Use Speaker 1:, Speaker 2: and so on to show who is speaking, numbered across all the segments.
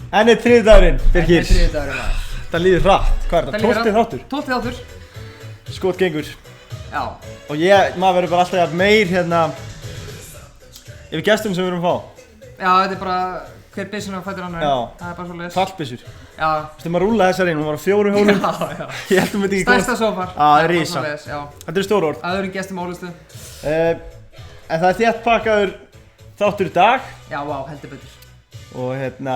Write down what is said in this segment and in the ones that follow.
Speaker 1: Enn er þriðjudagurinn, Birgir.
Speaker 2: Enn er þriðjudagurinn, maður.
Speaker 1: Það líður hratt. Hvað er þetta? 12. þáttur?
Speaker 2: 12. þáttur.
Speaker 1: Skot gengur.
Speaker 2: Já.
Speaker 1: Og maður verður bara alltaf jafn meir hérna yfir gestum sem við erum að fá.
Speaker 2: Já, þetta er bara hver byssuna fætur annar.
Speaker 1: Já.
Speaker 2: Það er bara svoleiðis.
Speaker 1: Fallbyssur.
Speaker 2: Já.
Speaker 1: Þú veist, maður rúlaði þessar inn, hún var á 4 hjólum.
Speaker 2: Já.
Speaker 1: Ég held myndi ekki
Speaker 2: Stærsta sófar.
Speaker 1: Já, það er rísa.
Speaker 2: Svoleiðis, já.
Speaker 1: Þetta eru stór orð.
Speaker 2: Öðrum gestum ólustu.
Speaker 1: En það er þétt pakkaður þáttur í dag.
Speaker 2: Já, vá, heldur betur.
Speaker 1: Og hérna...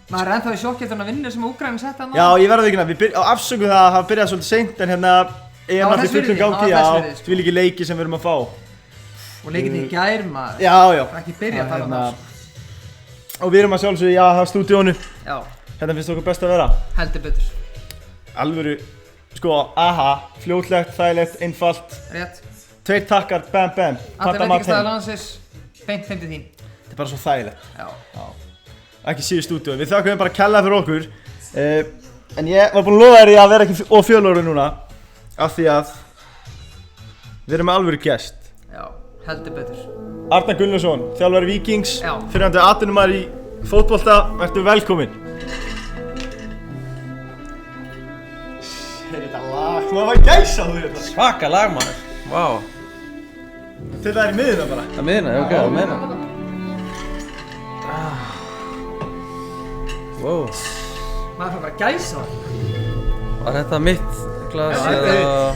Speaker 2: Maður er ennþá í sjokki eftir hana vinnu sem Úkraína setti hann á.
Speaker 1: Já, ég verði ekki hérna, afsökum það að hafa byrjað svolítið seint, en hérna EM allir fullum gangi, já, því líki leiki sem við erum að fá.
Speaker 2: Og leikinn í gær, maður.
Speaker 1: Já, já.
Speaker 2: Ekki byrja að tala um það.
Speaker 1: Og við erum að sjálfsögðu, já, það stúdíónu.
Speaker 2: Já.
Speaker 1: Hérna finnst okkur best að vera.
Speaker 2: Heldur betur.
Speaker 1: Alvöru, sko, fljótlegt, þægilegt, einfalt.
Speaker 2: Rétt.
Speaker 1: 2 takkar, bam, bam.
Speaker 2: Allir veitingastæðar landsins, beint heim til þín.
Speaker 1: Þetta er bara svo þægilegt.
Speaker 2: Já.
Speaker 1: Ekki síðu stúdíónu. Við þakkum bara kærlega fyrir okkur. En ég var búinn að lofa þér í að vera ekki of fjölóru núna. Af því að við erum með alvöru gest.
Speaker 2: Já, heldur betur.
Speaker 1: Arnar Gunnlaugsson, þjálfari Víkings,
Speaker 2: Já.
Speaker 1: fyrrverandi atvinnumaður í fótbolta, vertu velkominn. Þetta lag, maður var gæsa þú þetta.
Speaker 3: Svaka lag maður, vá.
Speaker 1: Þetta er í miðuna bara.
Speaker 3: Það miðna, ok, það miðna. Wow.
Speaker 2: Maður fær bara gæsa það.
Speaker 3: Var þetta mitt glas
Speaker 1: Já,
Speaker 3: eða...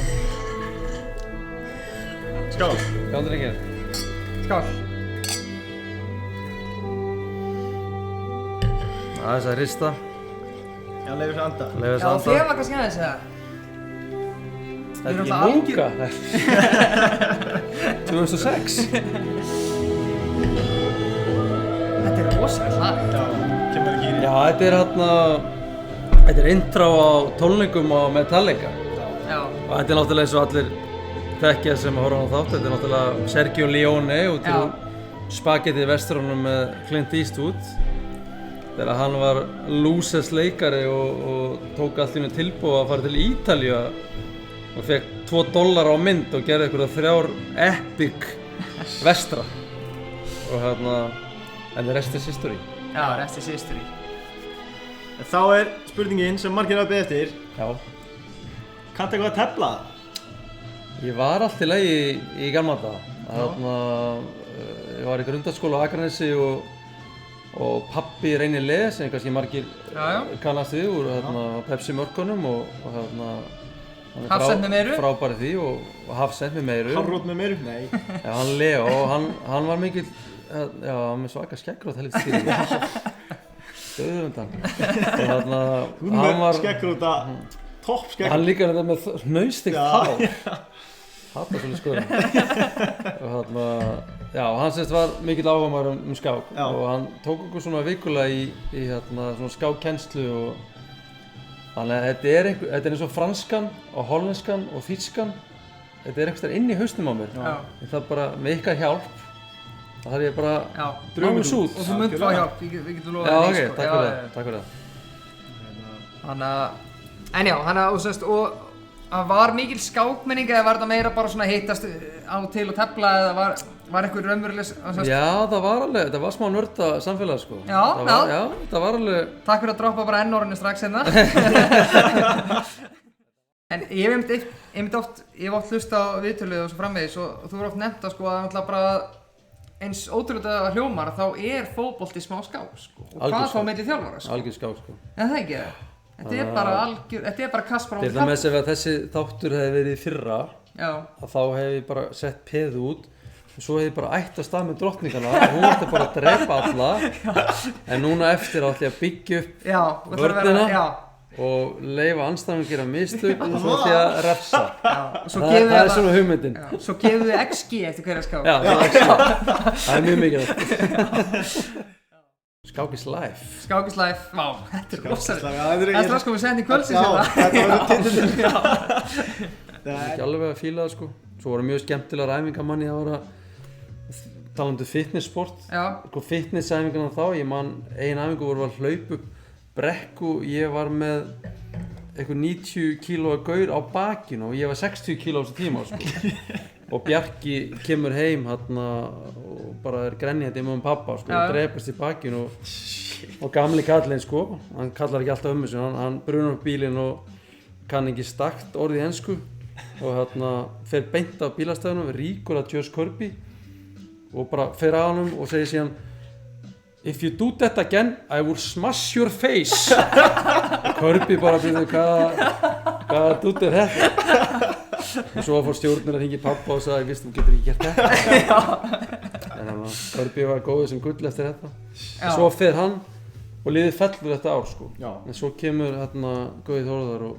Speaker 1: Skál.
Speaker 3: Skál drengir.
Speaker 2: Skál.
Speaker 3: Aðeins að hrista.
Speaker 1: Já, leiður þess að anda.
Speaker 3: Leyfa þess
Speaker 2: Já,
Speaker 3: að
Speaker 2: þér
Speaker 3: anda.
Speaker 2: var kannski aðeins eða?
Speaker 3: Þetta er
Speaker 2: náttúrulega
Speaker 3: ekki múka. 2006.
Speaker 2: Þetta er rosalega lag.
Speaker 1: Já, kemur ekki í því.
Speaker 3: Já, þetta er intro á tónleikum á Metallica.
Speaker 2: Já.
Speaker 3: Og þetta er náttúrulega eins og allir þekkja sem horfa á þátt. Þetta er náttúrulega Sergio Leone út
Speaker 2: Já.
Speaker 3: úr Spaghetti Westernunum með Clint Eastwood. Þegar hann var lúses leikari og tók allt í einu tilboð að fara til Ítalíu og fekk $2 á mynd og gerði einhverja 3 epic vestra. Og en the rest is history.
Speaker 2: Já, rest is history.
Speaker 1: En þá er spurningin sem margir hafa beðið eftir.
Speaker 3: Já.
Speaker 1: Kanntu eitthvað að tefla?
Speaker 3: Ég var allt í lagi í gamla daga. Ég var í grundaskóla á Akranesi og pabbi Reynir Les, sem kannski margir kannast við úr Pepsi mörkunum og hann
Speaker 2: Hafsend með meiru?
Speaker 3: Frábær í því og Hafsend með meiru.
Speaker 1: Hafrót með meiru? Nei.
Speaker 3: Já, hann Leo og hann var mikill, já, með svaka skeggrót helviti stíl. Döðundan.
Speaker 1: Hún með skeggróta, topp skeggróta.
Speaker 3: Hann líka þetta með hnausþykkt hár. Hattar svolítið skoðum. Og hann semst var mikill áhugamaður um skák og hann tók okkur svona vikulega í svona skákkennslu og þannig að þetta er eins og franskan og hollenskan og þýskan. Þetta er einhvers inn í hausnum á mér. En það bara með ykkar hjálp það þarf ég bara að ná þessu út.
Speaker 2: Og þú munt fá hjálp, við getum lofað
Speaker 3: Já,
Speaker 2: því,
Speaker 3: ok, takk fyrir það.
Speaker 2: En já, og það var mikil skákmenning eða var þetta meira bara svona hittast á til og tefla eða var eitthvað raunveruleg?
Speaker 3: Já, það var smá nörda samfélag sko.
Speaker 2: Já,
Speaker 3: það var alveg...
Speaker 2: Takk fyrir að droppa bara N-orðinu strax hérna. En ég hef oft hlust á viðtölið og svo framvegis og þú voru oft nefnt að sko að bara eins ótrúlega hljómar þá er fótbolti smá skák sko. Og hvað þá milli þjálfara sko?
Speaker 3: Algjör skák sko.
Speaker 2: En það ekki það? Þetta er bara Kaspar á
Speaker 3: til dæmis ef þessi þáttur hefði verið í fyrra að þá hef ég bara sett peðu út og svo hef ég bara ætt að stað með drottningana og hún ætti bara að drepa alla en núna eftir átti ég að byggja upp vörnina og leyfa andstæðingum að gera mistök og svo ætti ég að refsa. Það er svona hugmyndin.
Speaker 2: Svo gefum við XG eftir hverja skák.
Speaker 3: Já, það er mjög mikilvægt. Skák is life.
Speaker 2: Skák is life, vá, þetta er rosalega. Það er strax komið sent í kvöldsins
Speaker 1: hérna. Já, þetta var titillinn.
Speaker 3: Það er ekki alveg að fíla það sko. Svo voru mjög skemmtilega æfingamanni að vera talandi fitnesssport. Sko fitnessæfingarna þá, ég man ein æfingu voru að hlaupa upp brekku, ég var með eitthvað 90 kílóa gaur á bakinu og ég var 60 kíló á þessu tíma sko. Og Bjarki kemur heim og bara grenjandi með pappa sko, og drepast í bakinu og og gamli kallinn sko, hann kallar ekki alltaf sig, hann brunar upp bílinn og kann ekki stakt orðið ensku og fer beint á bílastæðunum, ríkur að Josh Kirby og bara fer að honum og segir síðan If you do that again, I will smash your face og Kirby bara byrði hvaða dutt þetta og svo fór stjórnir að hringja í pappa og sagði, þú getur ekki gert þetta en Kirby var góður sem gull eftir þetta svo fer hann og liðið fellur þetta ár sko en svo kemur Gauði Þórðar og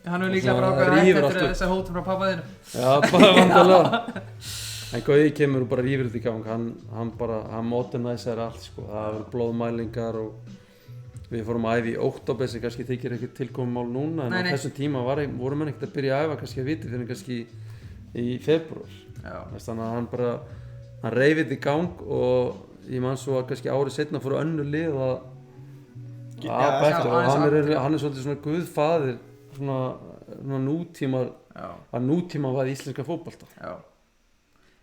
Speaker 2: hann hefur líklega bara ákveðið að hætta eftir þessa hótun frá pappa þínu
Speaker 3: já, bara vandalega en Gauði kemur og bara rífur þetta í gang hann modernæsar allt sko það var blóðmælingar og við fórum að æfa í október sem kannski þykir ekki tilkomumál núna en á þessum tíma voru menn ekkert að byrja að æfa kannski að viti fyrir kannski í febrúar þannig að hann reif þetta í gang og ég man svo að kannski árið seinna fóru önnur lið að eftir og hann svolítið svona guðfaðir svona nútíma var íslenska fótbolta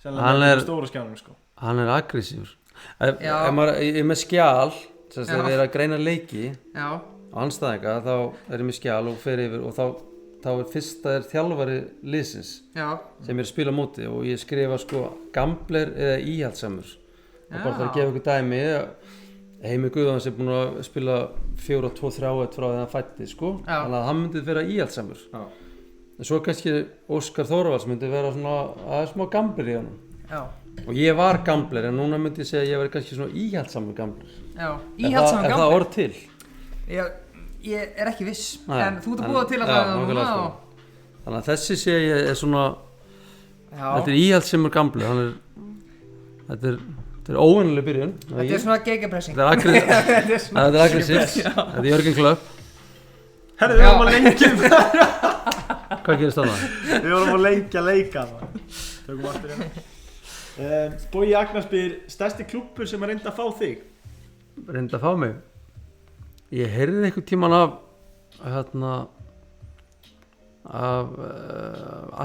Speaker 1: hann er stóra skjánum sko
Speaker 3: hann er aggressífur ef maður er með skjal þess að við erum að greina leiki á andstæðinga þá er ég með skjal og fer yfir og þá er fyrsta þjálfari liðsins sem er að spila á móti og ég skrifa sko gambler eða íhaldsamur og bara þarf að gefa ykkur dæmi Heimir Guðjóns er búinn að spila 4-2-3-1 frá þegar hann fætti sko þannig að hann myndi vera íhaldsamur en svo kannski Óskar Þórvalds myndi vera svona smá gambler í honum og ég var gambler en núna myndi ég segja að ég væri kannski svona íhaldsamur gambler
Speaker 2: íhaldsamur gambler?
Speaker 3: Er það orð til?
Speaker 2: Ég er ekki viss en þú ert að búa til að það núna
Speaker 3: þannig að þessi sé ég er svona þetta er íhaldsamur gambler þetta er óvenjuleg byrjun
Speaker 2: þetta er svona gegenpressing
Speaker 3: þetta er aggressíft þetta er Jörgen Klopp
Speaker 1: herru við vorum að lengja
Speaker 3: hvað gerist þarna?
Speaker 1: við vorum að lengja leika tökum aftur hérna Bogi Agnar spyr stærsti klúbbur sem að reynda að fá þig
Speaker 3: reynda að fá mig ég heyrði einhvern tímann af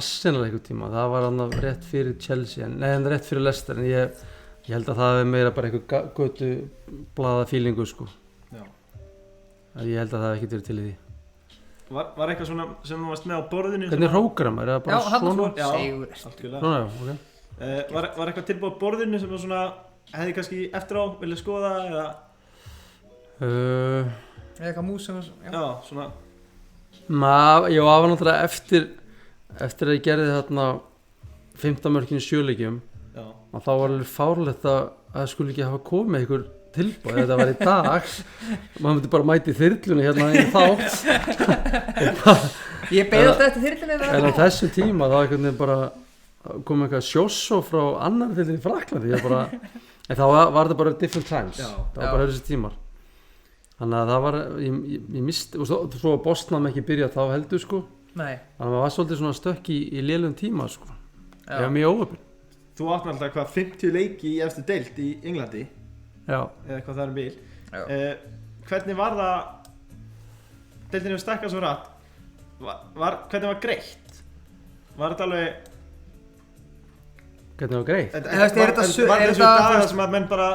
Speaker 3: Arsenal einhvern tímann það var hann rétt fyrir Chelsea en rétt fyrir Leicester en ég held að það er meira bara einhver götu blaða fílingu sko ég held að það hef ekkert verið til í því
Speaker 1: var eitthvað svona sem þú varst með á borðinu
Speaker 3: hvernig hrókar hann? Er það bara svona?
Speaker 2: Segur
Speaker 1: var eitthvað tilbúið á borðinu sem svona hefði kannski eftir á vilja skoða eða
Speaker 2: eitthvað mús
Speaker 1: svona
Speaker 3: já, það var náttúrulega eftir að ég gerði þarna 15 mörkin í 7 leikjum og þá var alveg fárlegt að það skulle ekki hafa komið einhver tilbúið þetta var í dag maður myndi bara mæti þyrlunni hérna í þátt
Speaker 2: ég beið alltaf eftir þyrlunni
Speaker 3: en á þessu tíma þá einhvern veginn bara kom eitthvað sjósó frá annar þyrlunni í Fraklandi en þá var það bara different times það var bara þessi tímar þannig að það var ég misti og svo að Bosnam ekki byrja þá heldur sko þannig að maður var svolítið svona stökk í lélum tíma sko ég var mjög óöfn
Speaker 1: þú átt alltaf hvað 50 leiki í efstu deild í Englandi eða hvað það er bil hvernig var það deildin hefur stækkað svo rætt hvernig var greitt var þetta alveg
Speaker 3: hvernig var greitt
Speaker 1: var þessu dagar sem að menn bara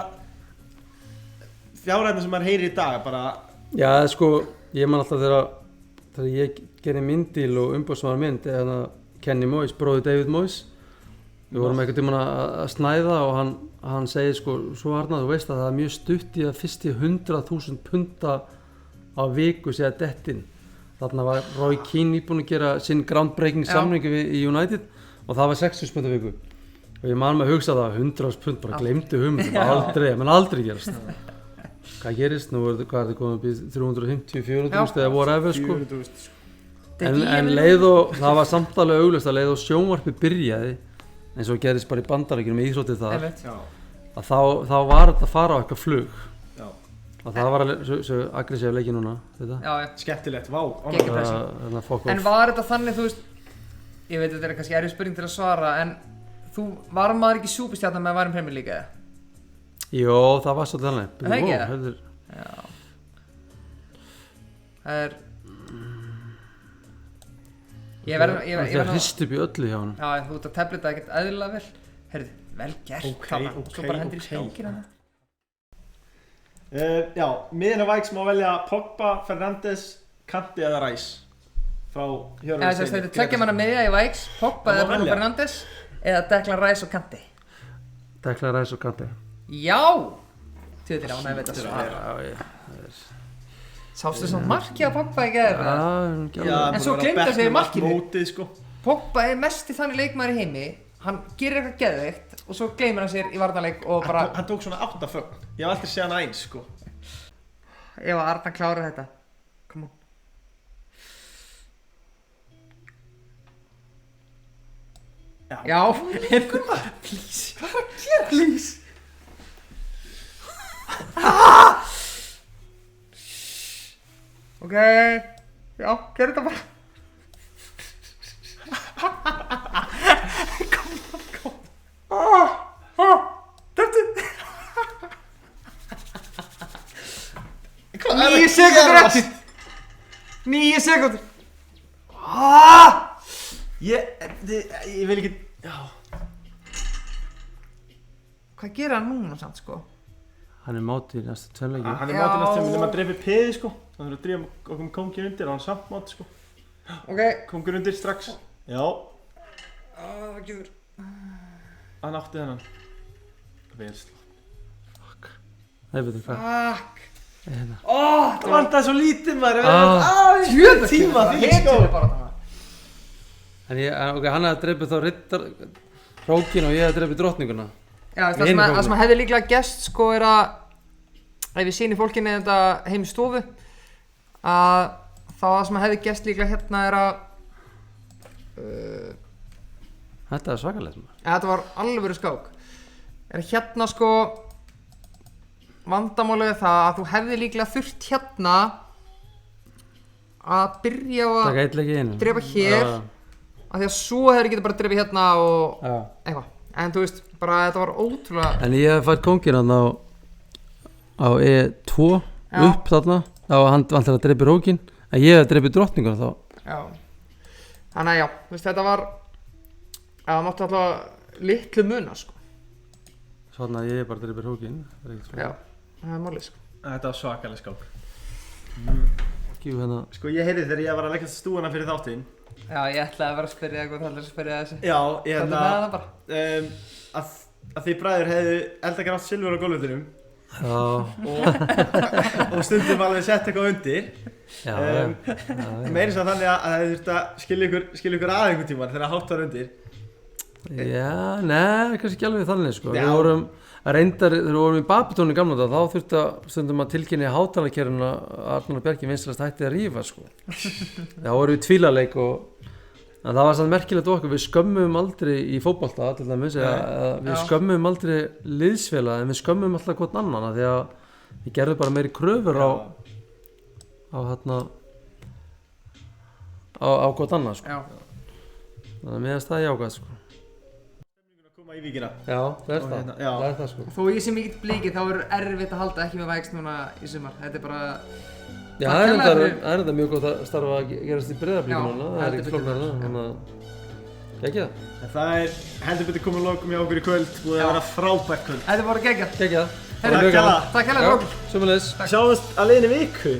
Speaker 1: fjárhæðin sem maður heyrir í dag bara
Speaker 3: já sko ég man alltaf þegar ég gerði myndil og umbóðsmaður mynd eða Kenny Moyes, bróðir David Moyes við vorum einhvern tímann að snæða og hann segir sko svo Arnar þú veist að það er mjög stutt í að fyrsti 100.000 punta á viku sé að dettin þarna var Roy Keane íbúinn að gera sinn groundbreaking samningu í United og það var 60 pund á viku og ég man með að hugsa það 100.000 pund bara gleymdi hugmyndum aldrei gerast hvað gerist nú hvað er það komið upp í 350-400 eða whatever sko en leið og það var samtalið augljóst að leið og sjónvarpið byrjaði eins og gerist bara í Bandaríkjunum í íþróttið þar að þá var þetta að fara á eitthvað flug og það var alveg svo aggressív leiki núna
Speaker 1: skemmtilegt, vá
Speaker 2: en var þetta þannig þú veist ég veit þetta er kannski erfið spurning til að svara en þú var maður ekki súpustjarnan með að væri Premier League eða?
Speaker 3: Jó, það var svolítið þannig
Speaker 2: það ekki það? Það er ég verð
Speaker 3: að hristi upp í öllu hjá hann
Speaker 2: já, þú ert að tableta ekkert eðlilega vel heyrðu, vel gert þarna og svo bara hendur í spjókina
Speaker 1: Já, miðin á Vægs má velja Pogba, Fernandes, Kanti eða Rice frá Hjörvar Steini.
Speaker 2: Þetta er tveggja manna miðja í Vægs, Pogba eða Bruno Fernandes eða Declan Rice og Kanti.
Speaker 3: Declan Rice og Kanti.
Speaker 2: Já! Tjóðir ánægði veit að svara. Sástu svona markið á Pogba í gær?
Speaker 1: Já,
Speaker 2: en svo gleymdi að segja markinu.
Speaker 1: Sko.
Speaker 2: Pogba er mesti þannig leikmaður í heimi. Hann gerir eitthvað geðveikt og svo gleymir hann sér í varnarleik og bara...
Speaker 1: Hann tók svona 8 fögn. Ég hef aldrei séð hann 1, sko.
Speaker 2: Ef að Arnar klárar þetta. Come on. Já. Einhver maður. Please. Hvað er að gera? Please. Ok. Já, gerðu þetta bara. Döftu. 9 sekúndur eftir. 9 sekúndur.
Speaker 1: Ég vil ekki... Já.
Speaker 2: Hvað gerir hann núna samt, sko?
Speaker 3: Hann er máti í næstu tveimleiki.
Speaker 1: Hann er máti í næstu tveimleiki, þegar maður dreifir peði, sko. Þannig að við drífum okkur með kóngin undir og hann samt máti, sko.
Speaker 2: Ok.
Speaker 1: Kóngur undir strax. Já.
Speaker 2: Það gefur.
Speaker 1: Hann átti þennan. Veinsla.
Speaker 3: Fuck. Nei, veitum hvað.
Speaker 2: Fuck.
Speaker 1: Það vantaði svo lítið maður.
Speaker 2: Tjöða
Speaker 1: tíma því, sko.
Speaker 3: En ok, hann hefði dreipið þá riddar hrókin og ég hefði dreipið drottninguna.
Speaker 2: Já, það sem hefði líklega gerst, sko, er að ef við sýnum fólkinni þetta heim í stofu að það sem hefði gerst líklega hérna er að
Speaker 3: Þetta er svakalegt maður.
Speaker 2: Þetta var alvöru skák. Er hérna, sko, vandamálið það að þú hefði líklega þurft hérna að byrja á að drepa hér af því að svo hefði getið bara drepið hérna og eitthvað. En þú veist, bara þetta var ótrúlega... En
Speaker 3: ég hef fært kóngin hann á E2 upp þarna og hann vantar að drepa rókin en ég hef drepið drottningun þá.
Speaker 2: Já. Þannig að já, þú veist, þetta var... Það mátti alltaf litlu muna, sko.
Speaker 3: Svona að ég hef bara drepið rókin.
Speaker 2: Já, það er málið, sko.
Speaker 1: Þetta var svakaleg skák.
Speaker 3: Hérna.
Speaker 1: Sko ég heyrði þegar ég var að leggja stúana fyrir þáttinn.
Speaker 2: Já, ég ætlaði að vera að spyrja eitthvað, það er að spyrja þessu.
Speaker 1: Já, ég hérna að því bræður hefðu eldagrátt silfur á gólfvöldunum.
Speaker 3: Já.
Speaker 1: Og stundum alveg sett eitthvað undir.
Speaker 3: Já.
Speaker 1: Meira svo þannig að það þurfti að skilja ykkur að einhvern tímann þegar hátt var undir.
Speaker 3: Já, nei, kannski ekki alveg þannig, sko. Við vorum reyndar, þegar við vorum í Babitónu gamla dag, þá þurfti að stundum að tilkynna hátalarkerfinu að Arnar og Bjarki vinstrast hætti að rífa, sko. Það voru við tvílaleik en það var samt merkilegt okkur, við skömmum aldrei í fótbolta, til dæmis, við skömmum aldrei liðsfélag, en við skömmum alltaf hvort annan, því að við gerðum bara meiri kröfur á hvort annað, sko. Þannig að mér finnst það jákvæmt, sko.
Speaker 1: Í Víkina.
Speaker 3: Já, það er það, sko.
Speaker 2: Þó ég sé mikill bliki, þá er erfitt að halda ekki með Vægs núna í sumar. Þetta er bara...
Speaker 3: Já, það er þetta mjög gott að starfa að gerast í Breiðablíku núna. Það er ekki flóknara, þannig að ekki það.
Speaker 1: Það er heldur betur komið lokum hjá okkur í kvöld. Búið að vera frábært kvöld.
Speaker 2: Þetta er bara geggjað.
Speaker 3: Geggjað.
Speaker 2: Takk hérlega fyrir okkur.
Speaker 3: Sömuleiðis.
Speaker 1: Sjáumst að liðinni viku.